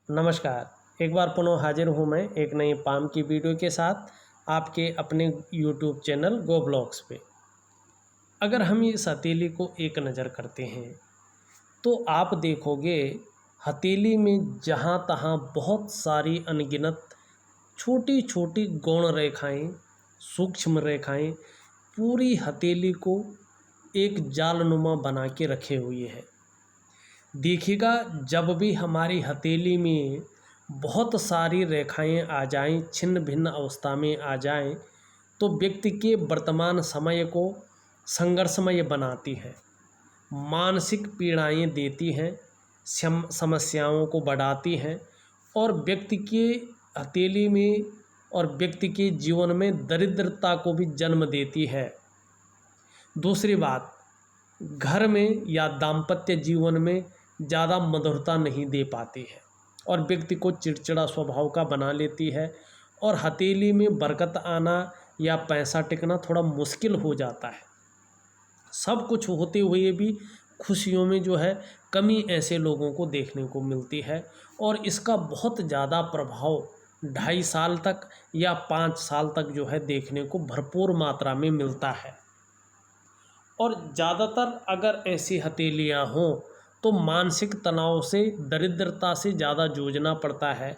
नमस्कार। एक बार पुनः हाजिर हूँ मैं एक नई पाम की वीडियो के साथ आपके अपने यूट्यूब चैनल गो ब्लॉग्स पे। अगर हम इस हथेली को एक नज़र करते हैं तो आप देखोगे हथेली में जहाँ तहाँ बहुत सारी अनगिनत छोटी छोटी गौण रेखाएं, सूक्ष्म रेखाएं पूरी हथेली को एक जालनुमा बना के रखे हुए हैं। देखिएगा, जब भी हमारी हथेली में बहुत सारी रेखाएं आ जाएं, छिन्न भिन्न अवस्था में आ जाएं, तो व्यक्ति के वर्तमान समय को संघर्षमय बनाती है, मानसिक पीड़ाएं देती हैं, समस्याओं को बढ़ाती हैं और व्यक्ति के हथेली में और व्यक्ति के जीवन में दरिद्रता को भी जन्म देती है। दूसरी बात, घर में या दाम्पत्य जीवन में ज़्यादा मधुरता नहीं दे पाती है और व्यक्ति को चिड़चिड़ा स्वभाव का बना लेती है और हथेली में बरकत आना या पैसा टिकना थोड़ा मुश्किल हो जाता है। सब कुछ होते हुए भी खुशियों में जो है कमी ऐसे लोगों को देखने को मिलती है और इसका बहुत ज़्यादा प्रभाव 2.5 साल तक या 5 साल तक जो है देखने को भरपूर मात्रा में मिलता है। और ज़्यादातर अगर ऐसी हथेलियाँ हों तो मानसिक तनाव से, दरिद्रता से ज़्यादा जूझना पड़ता है।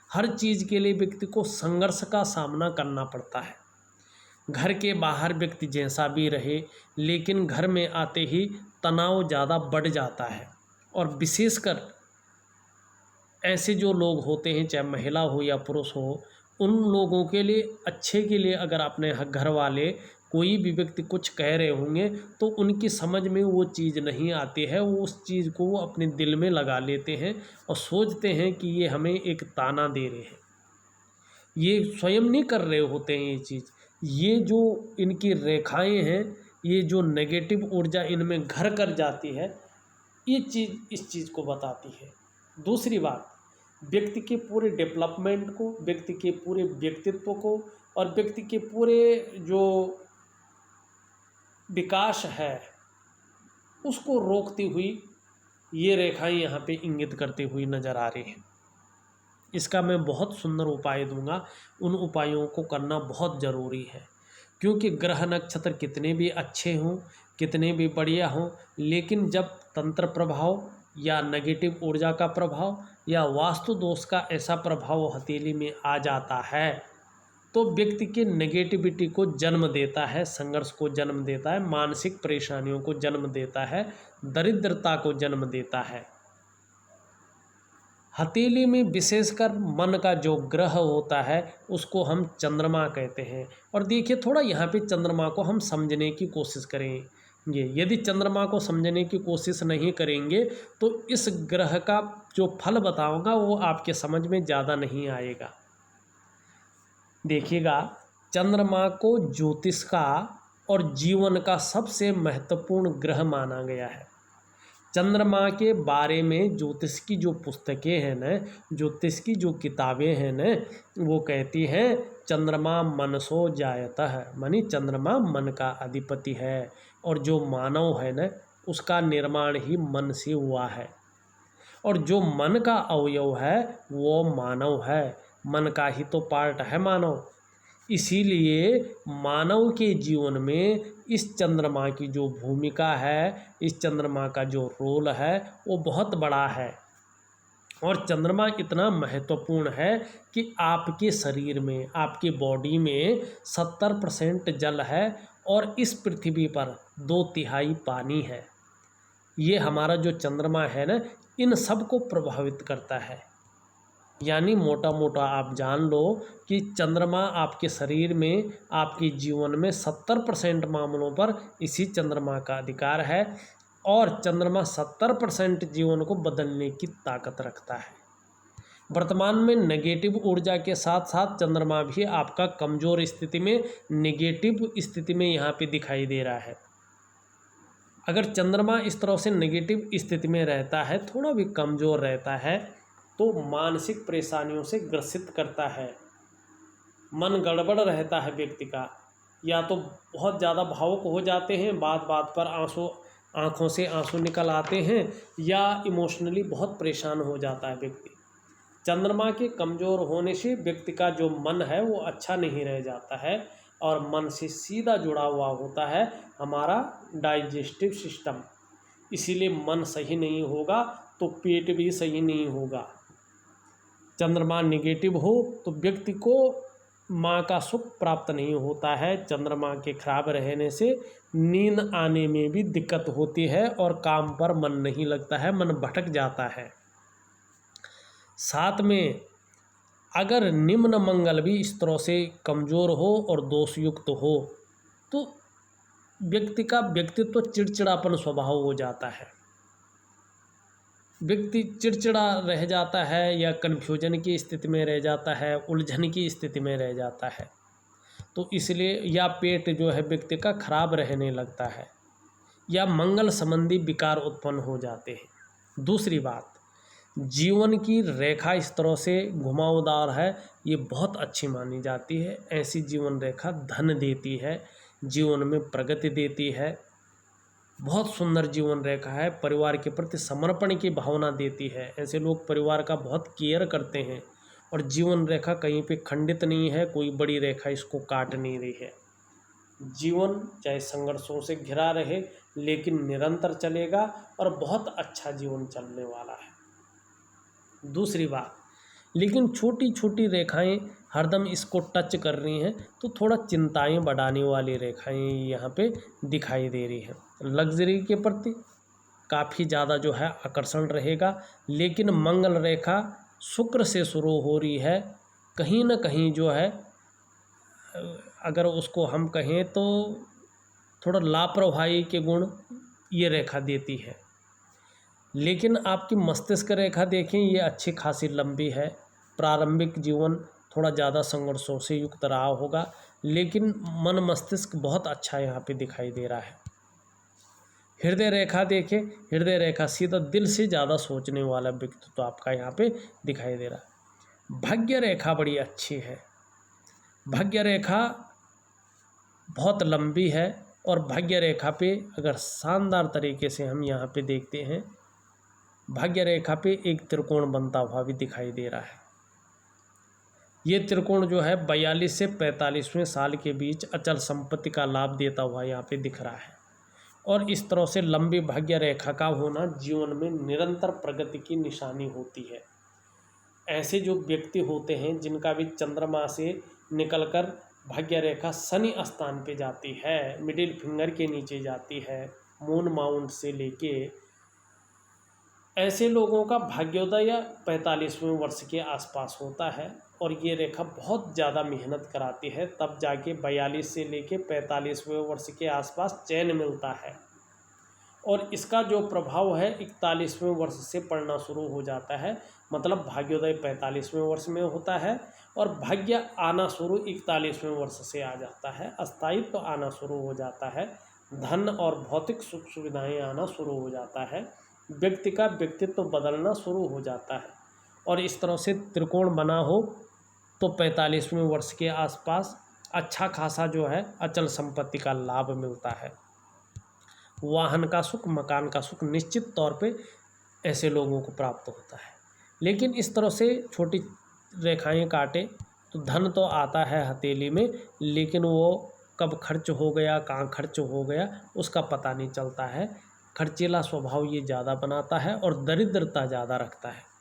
हर चीज़ के लिए व्यक्ति को संघर्ष का सामना करना पड़ता है। घर के बाहर व्यक्ति जैसा भी रहे, लेकिन घर में आते ही तनाव ज़्यादा बढ़ जाता है। और विशेषकर ऐसे जो लोग होते हैं, चाहे महिला हो या पुरुष हो, उन लोगों के लिए अच्छे के लिए अगर अपने घर वाले कोई भी व्यक्ति कुछ कह रहे होंगे तो उनकी समझ में वो चीज़ नहीं आती है। वो उस चीज़ को वो अपने दिल में लगा लेते हैं और सोचते हैं कि ये हमें एक ताना दे रहे हैं। ये स्वयं नहीं कर रहे होते हैं ये चीज़। ये जो इनकी रेखाएं हैं, ये जो नेगेटिव ऊर्जा इनमें घर कर जाती है, ये चीज़ इस चीज़ को बताती है। दूसरी बात, व्यक्ति के पूरे डेवलपमेंट को, व्यक्ति के पूरे व्यक्तित्व को और व्यक्ति के पूरे जो विकास है उसको रोकती हुई ये रेखाएं यहाँ पे इंगित करती हुई नज़र आ रही हैं। इसका मैं बहुत सुंदर उपाय दूंगा। उन उपायों को करना बहुत ज़रूरी है, क्योंकि ग्रह नक्षत्र कितने भी अच्छे हों, कितने भी बढ़िया हों, लेकिन जब तंत्र प्रभाव या नेगेटिव ऊर्जा का प्रभाव या वास्तु दोष का ऐसा प्रभाव हथेली में आ जाता है तो व्यक्ति के नेगेटिविटी को जन्म देता है, संघर्ष को जन्म देता है, मानसिक परेशानियों को जन्म देता है, दरिद्रता को जन्म देता है। हथेली में विशेषकर मन का जो ग्रह होता है उसको हम चंद्रमा कहते हैं। और देखिए, थोड़ा यहाँ पे चंद्रमा को हम समझने की कोशिश करेंगे। यदि चंद्रमा को समझने की कोशिश नहीं करेंगे तो इस ग्रह का जो फल बताऊंगा वो आपके समझ में ज़्यादा नहीं आएगा। देखिएगा, चंद्रमा को ज्योतिष का और जीवन का सबसे महत्वपूर्ण ग्रह माना गया है। चंद्रमा के बारे में ज्योतिष की जो पुस्तकें हैं न, ज्योतिष की जो किताबें हैं न, वो कहती हैं चंद्रमा मनसो जायतः, मानी चंद्रमा मन का अधिपति है और जो मानव है न उसका निर्माण ही मन से हुआ है और जो मन का अवयव है वो मानव है। मन का ही तो पार्ट है मानव। इसीलिए मानव के जीवन में इस चंद्रमा की जो भूमिका है, इस चंद्रमा का जो रोल है वो बहुत बड़ा है। और चंद्रमा इतना महत्वपूर्ण है कि आपके शरीर में, आपके बॉडी में 70% जल है और इस पृथ्वी पर 2/3 पानी है। ये हमारा जो चंद्रमा है ना, इन सब को प्रभावित करता है। यानी मोटा मोटा आप जान लो कि चंद्रमा आपके शरीर में, आपके जीवन में 70% मामलों पर इसी चंद्रमा का अधिकार है और चंद्रमा 70% जीवन को बदलने की ताकत रखता है। वर्तमान में नेगेटिव ऊर्जा के साथ साथ चंद्रमा भी आपका कमज़ोर स्थिति में, नेगेटिव स्थिति में यहाँ पे दिखाई दे रहा है। अगर चंद्रमा इस तरह से नेगेटिव स्थिति में रहता है, थोड़ा भी कमज़ोर रहता है, तो मानसिक परेशानियों से ग्रसित करता है। मन गड़बड़ रहता है व्यक्ति का, या तो बहुत ज़्यादा भावुक हो जाते हैं, बात बात पर आँखों से आंसू निकल आते हैं, या इमोशनली बहुत परेशान हो जाता है व्यक्ति। चंद्रमा के कमज़ोर होने से व्यक्ति का जो मन है वो अच्छा नहीं रह जाता है, और मन से सीधा जुड़ा हुआ होता है हमारा डाइजेस्टिव सिस्टम। इसीलिए मन सही नहीं होगा तो पेट भी सही नहीं होगा। चंद्रमा नेगेटिव हो तो व्यक्ति को माँ का सुख प्राप्त नहीं होता है। चंद्रमा के खराब रहने से नींद आने में भी दिक्कत होती है और काम पर मन नहीं लगता है, मन भटक जाता है। साथ में अगर निम्न मंगल भी इस तरह से कमज़ोर हो और दोषयुक्त हो तो व्यक्ति का व्यक्तित्व चिड़चिड़ापन स्वभाव हो जाता है। व्यक्ति चिड़चिड़ा रह जाता है या कन्फ्यूजन की स्थिति में रह जाता है, उलझन की स्थिति में रह जाता है। तो इसलिए या पेट जो है व्यक्ति का खराब रहने लगता है या मंगल संबंधी विकार उत्पन्न हो जाते हैं। दूसरी बात, जीवन की रेखा इस तरह से घुमावदार है, ये बहुत अच्छी मानी जाती है। ऐसी जीवन रेखा धन देती है, जीवन में प्रगति देती है, बहुत सुंदर जीवन रेखा है। परिवार के प्रति समर्पण की भावना देती है। ऐसे लोग परिवार का बहुत केयर करते हैं और जीवन रेखा कहीं पे खंडित नहीं है, कोई बड़ी रेखा इसको काट नहीं रही है। जीवन चाहे संघर्षों से घिरा रहे लेकिन निरंतर चलेगा और बहुत अच्छा जीवन चलने वाला है। दूसरी बात, लेकिन छोटी छोटी रेखाएं हरदम इसको टच कर रही हैं तो थोड़ा चिंताएं बढ़ाने वाली रेखाएं यहाँ पे दिखाई दे रही हैं। लग्जरी के प्रति काफ़ी ज़्यादा जो है आकर्षण रहेगा, लेकिन मंगल रेखा शुक्र से शुरू हो रही है। कहीं ना कहीं जो है अगर उसको हम कहें तो थोड़ा लापरवाही के गुण ये रेखा देती है। लेकिन आपकी मस्तिष्क रेखा देखें, ये अच्छी खासी लंबी है। प्रारंभिक जीवन थोड़ा ज़्यादा संघर्षों से युक्त रहा होगा, लेकिन मन मस्तिष्क बहुत अच्छा यहाँ पे दिखाई दे रहा है। हृदय रेखा देखें, हृदय रेखा सीधा दिल से ज़्यादा सोचने वाला व्यक्तित्व तो आपका यहाँ पे दिखाई दे रहा है। भाग्य रेखा बड़ी अच्छी है, भाग्य रेखा बहुत लंबी है और भाग्य रेखा पे अगर शानदार तरीके से हम यहाँ पे देखते हैं, भाग्य रेखा पे एक त्रिकोण बनता हुआ भी दिखाई दे रहा है। ये त्रिकोण जो है 42 से 45वें साल के बीच अचल संपत्ति का लाभ देता हुआ यहाँ पे दिख रहा है। और इस तरह से लंबी भाग्य रेखा का होना जीवन में निरंतर प्रगति की निशानी होती है। ऐसे जो व्यक्ति होते हैं जिनका भी चंद्रमा से निकलकर भाग्य रेखा शनि स्थान पे जाती है, मिडिल फिंगर के नीचे जाती है, मून माउंट से लेके, ऐसे लोगों का भाग्योदय 45वें वर्ष के आसपास होता है। और ये रेखा बहुत ज़्यादा मेहनत कराती है, तब जाके 42 से लेके 45वें वर्ष के आसपास चैन मिलता है। और इसका जो प्रभाव है 41वें वर्ष से पड़ना शुरू हो जाता है। मतलब भाग्योदय 45वें वर्ष में होता है और भाग्य आना शुरू 41वें वर्ष से आ जाता है। स्थायित्व तो आना शुरू हो जाता है, धन और भौतिक सुख सुविधाएं आना शुरू हो जाता है, व्यक्ति का व्यक्तित्व बदलना शुरू हो जाता है। और इस तरह से त्रिकोण बना हो तो 45वें वर्ष के आसपास अच्छा खासा जो है अचल संपत्ति का लाभ मिलता है। वाहन का सुख, मकान का सुख निश्चित तौर पे ऐसे लोगों को प्राप्त होता है। लेकिन इस तरह से छोटी रेखाएं काटे तो धन तो आता है हथेली में, लेकिन वो कब खर्च हो गया, कहाँ खर्च हो गया, उसका पता नहीं चलता है। खर्चीला स्वभाव ये ज़्यादा बनाता है और दरिद्रता ज़्यादा रखता है।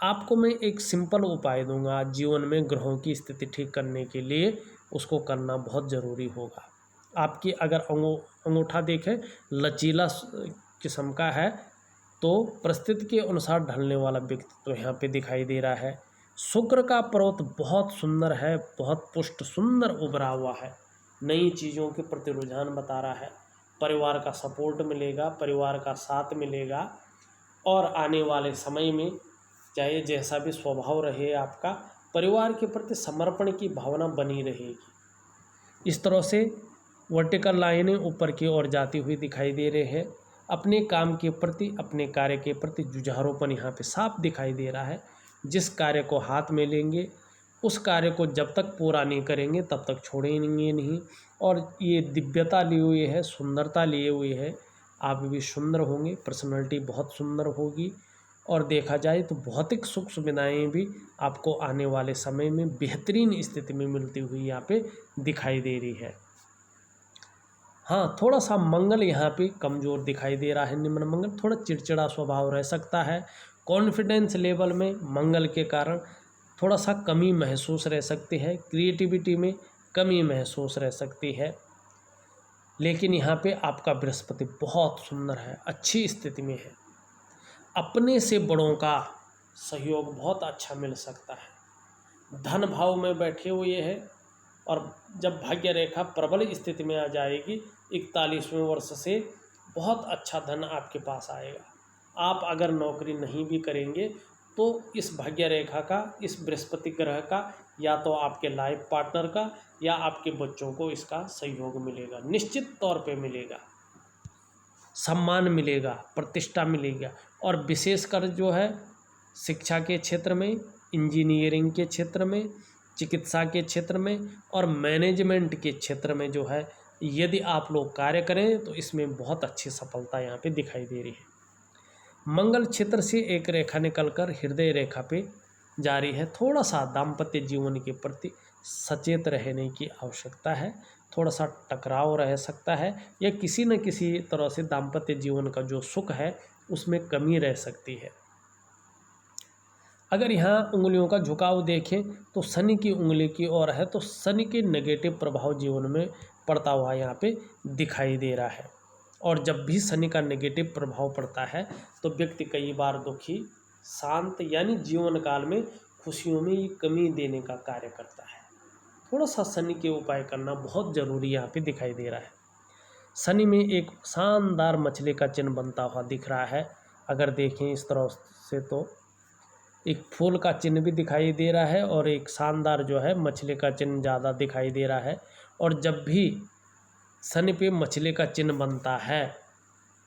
आपको मैं एक सिंपल उपाय दूंगा जीवन में ग्रहों की स्थिति ठीक करने के लिए, उसको करना बहुत ज़रूरी होगा। आपकी अगर अंगूठा देखें लचीला किस्म का है तो परिस्थिति के अनुसार ढलने वाला व्यक्तित्व यहाँ पे दिखाई दे रहा है। शुक्र का पर्वत बहुत सुंदर है, बहुत पुष्ट सुंदर उभरा हुआ है, नई चीज़ों के प्रति रुझान बता रहा है। परिवार का सपोर्ट मिलेगा, परिवार का साथ मिलेगा और आने वाले समय में चाहे जैसा भी स्वभाव रहे आपका, परिवार के प्रति समर्पण की भावना बनी रहेगी। इस तरह से वर्टिकल लाइनें ऊपर की ओर जाती हुई दिखाई दे रहे हैं। अपने काम के प्रति, अपने कार्य के प्रति जुझारूपन यहाँ पे साफ दिखाई दे रहा है। जिस कार्य को हाथ में लेंगे उस कार्य को जब तक पूरा नहीं करेंगे तब तक छोड़ेंगे नहीं। और ये दिव्यता लिए हुए है, सुंदरता लिए हुए है। आप भी सुंदर होंगे, पर्सनालिटी बहुत सुंदर होगी और देखा जाए तो भौतिक सुख सुविधाएँ भी आपको आने वाले समय में बेहतरीन स्थिति में मिलती हुई यहाँ पे दिखाई दे रही है। हाँ, थोड़ा सा मंगल यहाँ पे कमज़ोर दिखाई दे रहा है। निम्न मंगल थोड़ा चिड़चिड़ा स्वभाव रह सकता है। कॉन्फिडेंस लेवल में मंगल के कारण थोड़ा सा कमी महसूस रह सकती है। क्रिएटिविटी में कमी महसूस रह सकती है। लेकिन यहाँ पे आपका बृहस्पति बहुत सुंदर है, अच्छी स्थिति में है। अपने से बड़ों का सहयोग बहुत अच्छा मिल सकता है। धन भाव में बैठे हुए है और जब भाग्य रेखा प्रबल स्थिति में आ जाएगी 41वें वर्ष से बहुत अच्छा धन आपके पास आएगा। आप अगर नौकरी नहीं भी करेंगे तो इस भाग्य रेखा का, इस बृहस्पति ग्रह का, या तो आपके लाइफ पार्टनर का या आपके बच्चों को इसका सहयोग मिलेगा, निश्चित तौर पे मिलेगा। सम्मान मिलेगा, प्रतिष्ठा मिलेगा। और विशेषकर जो है शिक्षा के क्षेत्र में, इंजीनियरिंग के क्षेत्र में, चिकित्सा के क्षेत्र में और मैनेजमेंट के क्षेत्र में जो है यदि आप लोग कार्य करें तो इसमें बहुत अच्छी सफलता यहाँ पे दिखाई दे रही है। मंगल क्षेत्र से एक रेखा निकलकर हृदय रेखा पे जारी है। थोड़ा सा दाम्पत्य जीवन के प्रति सचेत रहने की आवश्यकता है। थोड़ा सा टकराव रह सकता है या किसी न किसी तरह से दाम्पत्य जीवन का जो सुख है उसमें कमी रह सकती है। अगर यहाँ उंगलियों का झुकाव देखें तो शनि की उंगली की ओर है, तो शनि के नेगेटिव प्रभाव जीवन में पड़ता हुआ यहाँ पे दिखाई दे रहा है। और जब भी शनि का नेगेटिव प्रभाव पड़ता है तो व्यक्ति कई बार दुखी, शांत यानी जीवन काल में खुशियों में ये कमी देने का कार्य करता है। थोड़ा सा शनि के उपाय करना बहुत ज़रूरी यहाँ पे दिखाई दे रहा है। शनि में एक शानदार मछली का चिन्ह बनता हुआ दिख रहा है। अगर देखें इस तरह से तो एक फूल का चिन्ह भी दिखाई दे रहा है और एक शानदार जो है मछली का चिन्ह ज़्यादा दिखाई दे रहा है। और जब भी शनि पे मछली का चिन्ह बनता है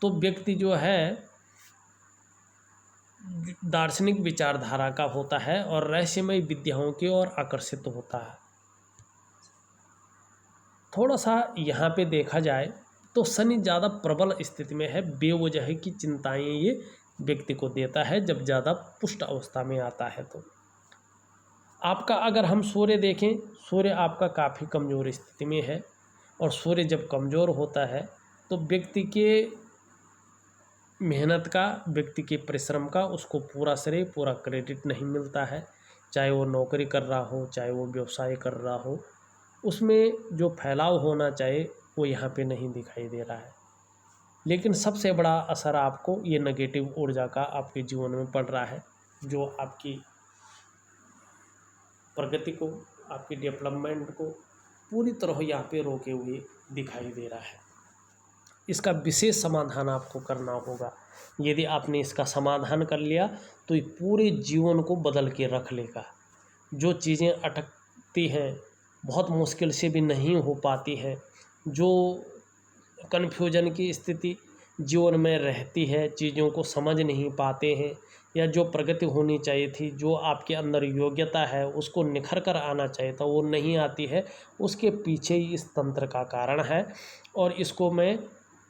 तो व्यक्ति जो है दार्शनिक विचारधारा का होता है और रहस्यमय विद्याओं की ओर आकर्षित होता है। थोड़ा सा यहाँ पे देखा जाए तो शनि ज़्यादा प्रबल स्थिति में है। बेवजह की चिंताएं ये व्यक्ति को देता है जब ज़्यादा पुष्ट अवस्था में आता है। तो आपका अगर हम सूर्य देखें, सूर्य आपका काफ़ी कमज़ोर स्थिति में है और सूर्य जब कमज़ोर होता है तो व्यक्ति के मेहनत का, व्यक्ति के परिश्रम का उसको पूरा श्रेय, पूरा क्रेडिट नहीं मिलता है। चाहे वो नौकरी कर रहा हो, चाहे वो व्यवसाय कर रहा हो, उसमें जो फैलाव होना चाहिए वो यहाँ पे नहीं दिखाई दे रहा है। लेकिन सबसे बड़ा असर आपको ये नेगेटिव ऊर्जा का आपके जीवन में पड़ रहा है, जो आपकी प्रगति को, आपकी डेवलपमेंट को पूरी तरह यहाँ पे रोके हुए दिखाई दे रहा है। इसका विशेष समाधान आपको करना होगा। यदि आपने इसका समाधान कर लिया तो ये पूरे जीवन को बदल के रख लेगा। जो चीज़ें अटकती हैं, बहुत मुश्किल से भी नहीं हो पाती हैं, जो कन्फ्यूजन की स्थिति जीवन में रहती है, चीज़ों को समझ नहीं पाते हैं, या जो प्रगति होनी चाहिए थी, जो आपके अंदर योग्यता है उसको निखर कर आना चाहिए था, वो नहीं आती है, उसके पीछे ही इस तंत्र का कारण है। और इसको मैं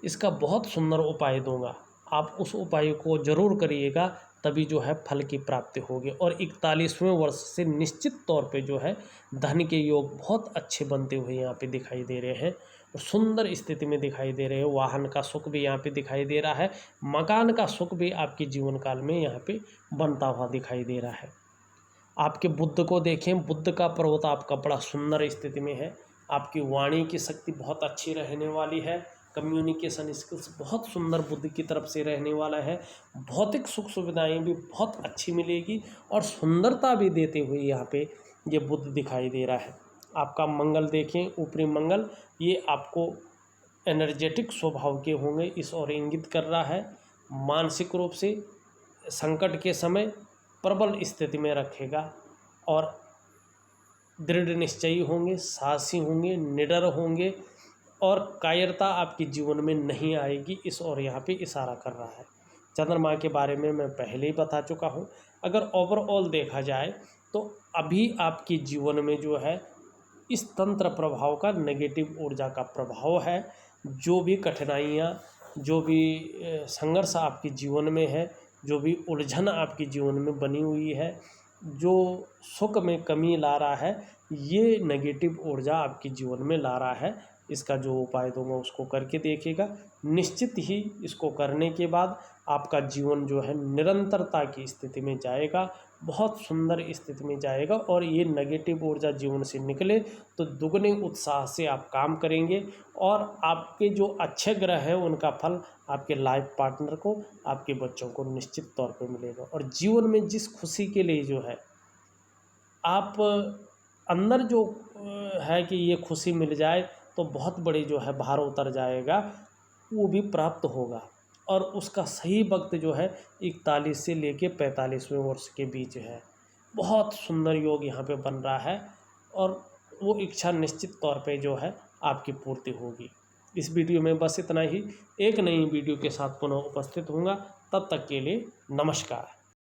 इसका बहुत सुंदर उपाय दूंगा, आप उस उपाय को ज़रूर करिएगा, तभी जो है फल की प्राप्ति होगी। और 41वें वर्ष से निश्चित तौर पे जो है धन के योग बहुत अच्छे बनते हुए यहाँ पे दिखाई दे रहे हैं और सुंदर स्थिति में दिखाई दे रहे हैं। वाहन का सुख भी यहाँ पे दिखाई दे रहा है, मकान का सुख भी आपके जीवन काल में यहाँ पे बनता हुआ दिखाई दे रहा है। आपके बुद्ध को देखें, बुद्ध का पर्वत आपका बड़ा सुंदर स्थिति में है। आपकी वाणी की शक्ति बहुत अच्छी रहने वाली है। कम्युनिकेशन स्किल्स बहुत सुंदर बुद्ध की तरफ से रहने वाला है। भौतिक सुख सुविधाएं भी बहुत अच्छी मिलेगी और सुंदरता भी देते हुए यहाँ पे ये बुद्ध दिखाई दे रहा है। आपका मंगल देखें, ऊपरी मंगल, ये आपको एनर्जेटिक स्वभाव के होंगे, इस ओर इंगित कर रहा है। मानसिक रूप से संकट के समय प्रबल स्थिति में रखेगा और दृढ़ निश्चयी होंगे, साहसी होंगे, निडर होंगे और कायरता आपके जीवन में नहीं आएगी, इस और यहाँ पे इशारा कर रहा है। चंद्रमा के बारे में मैं पहले ही बता चुका हूँ। अगर ओवरऑल देखा जाए तो अभी आपके जीवन में जो है इस तंत्र प्रभाव का, नेगेटिव ऊर्जा का प्रभाव है। जो भी कठिनाइयाँ, जो भी संघर्ष आपके जीवन में है, जो भी उलझन आपके जीवन में बनी हुई है, जो सुख में कमी ला रहा है, ये नेगेटिव ऊर्जा आपके जीवन में ला रहा है, इसका जो उपाय दूंगा उसको करके देखिएगा। निश्चित ही इसको करने के बाद आपका जीवन जो है निरंतरता की स्थिति में जाएगा, बहुत सुंदर स्थिति में जाएगा, और ये नेगेटिव ऊर्जा जीवन से निकले तो दुगने उत्साह से आप काम करेंगे, और आपके जो अच्छे ग्रह हैं उनका फल आपके लाइफ पार्टनर को, आपके बच्चों को निश्चित तौर पे मिलेगा। और जीवन में जिस खुशी के लिए जो है आप अंदर जो है कि ये खुशी मिल जाए तो बहुत बड़ी जो है भार उतर जाएगा, वो भी प्राप्त होगा। और उसका सही वक्त जो है 41 से लेके 45वें वर्ष के बीच है। बहुत सुंदर योग यहाँ पे बन रहा है, और वो इच्छा निश्चित तौर पे जो है आपकी पूर्ति होगी। इस वीडियो में बस इतना ही। एक नई वीडियो के साथ पुनः उपस्थित होऊंगा, तब तक के लिए नमस्कार।